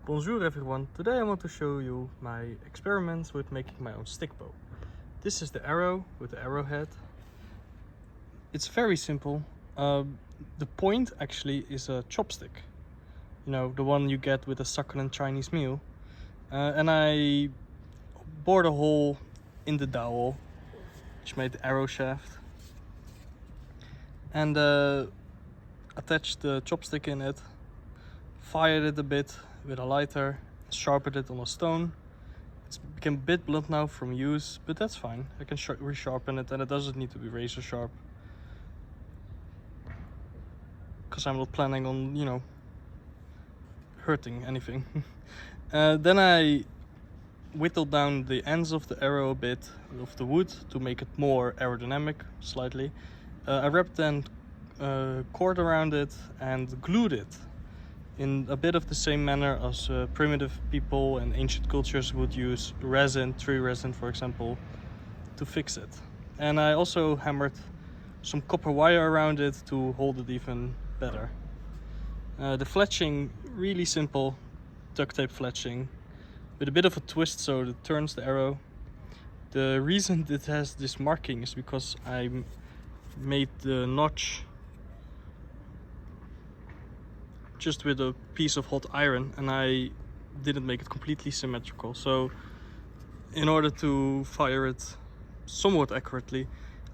Bonjour everyone, today I want to show you my experiments with making my own stick bow. This is the arrow with the arrowhead. It's very simple. The point actually is a chopstick. You know, the one you get with a succulent Chinese meal. And I bored a hole in the dowel, which made the arrow shaft. And attached the chopstick in it, fired it a bit with a lighter, sharpened it on a stone. It's become a bit blunt now from use, but that's fine. I can resharpen it, and it doesn't need to be razor sharp, because I'm not planning on, you know, hurting anything. Then I whittled down the ends of the arrow a bit of the wood to make it more aerodynamic, slightly. I wrapped then cord around it and glued it in a bit of the same manner as primitive people and ancient cultures would use resin, tree resin for example, to fix it. And I also hammered some copper wire around it to hold it even better. The fletching, really simple duct tape fletching with a bit of a twist so it turns the arrow. The reason it has this marking is because I made the notch just with a piece of hot iron, and I didn't make it completely symmetrical. So in order to fire it somewhat accurately,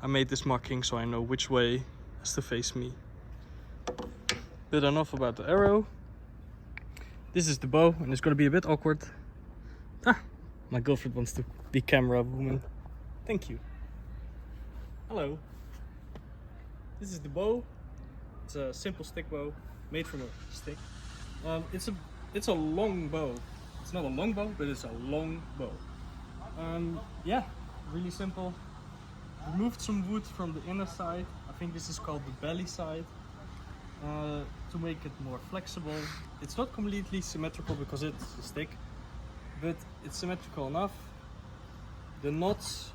I made this marking so I know which way has to face me. But enough about the arrow. This is the bow, and it's gonna be a bit awkward. My girlfriend wants to be camera woman. Thank you. Hello. This is the bow. It's a simple stick bow made from a stick. It's a long bow. It's not a long bow, but it's a long bow. Yeah, really simple. Removed some wood from the inner side. I think this is called the belly side, to make it more flexible. It's not completely symmetrical because it's a stick, but it's symmetrical enough. The knots,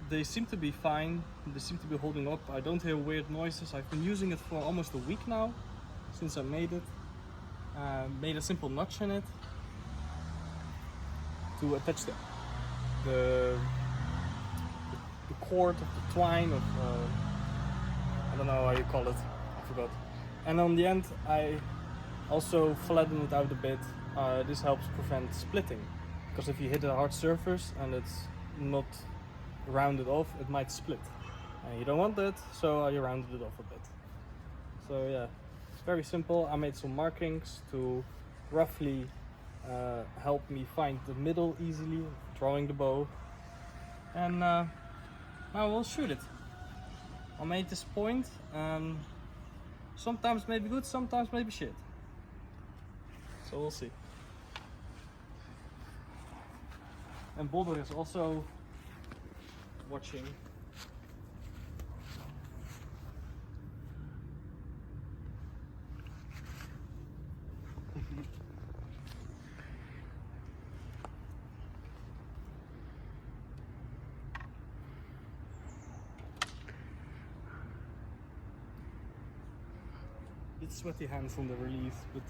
they seem to be fine. They seem to be holding up. I don't hear weird noises. I've been using it for almost a week now, since I made it. Made a simple notch in it to attach the cord of the twine of I don't know how you call it, I forgot. And on the end I also flattened it out a bit. This helps prevent splitting, because if you hit a hard surface and it's not rounded off, it might split, and you don't want that, so I rounded it off a bit. So yeah, it's very simple. I made some markings to roughly help me find the middle easily, drawing the bow, and now we'll shoot it. I made this point, and sometimes maybe good, sometimes maybe shit, so we'll see. And Boulder is also watching. It's sweaty hands from the relief, but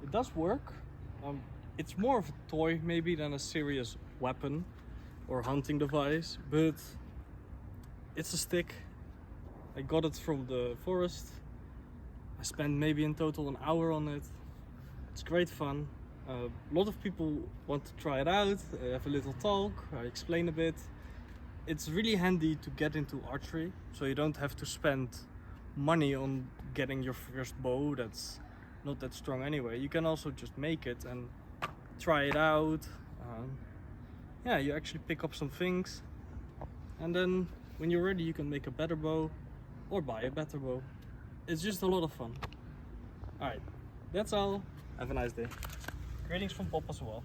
it does work. It's more of a toy maybe than a serious weapon or hunting device, but it's a stick. I got it from the forest. I spent maybe in total an hour on it. It's great fun. A lot of people want to try it out. I have a little talk, I explain a bit. It's really handy to get into archery, so you don't have to spend money on getting your first bow that's not that strong anyway. You can also just make it and try it out. Yeah, you actually pick up some things, and then when you're ready you can make a better bow or buy a better bow. It's just a lot of fun. Alright, that's all. Have a nice day. Greetings from Pop as well.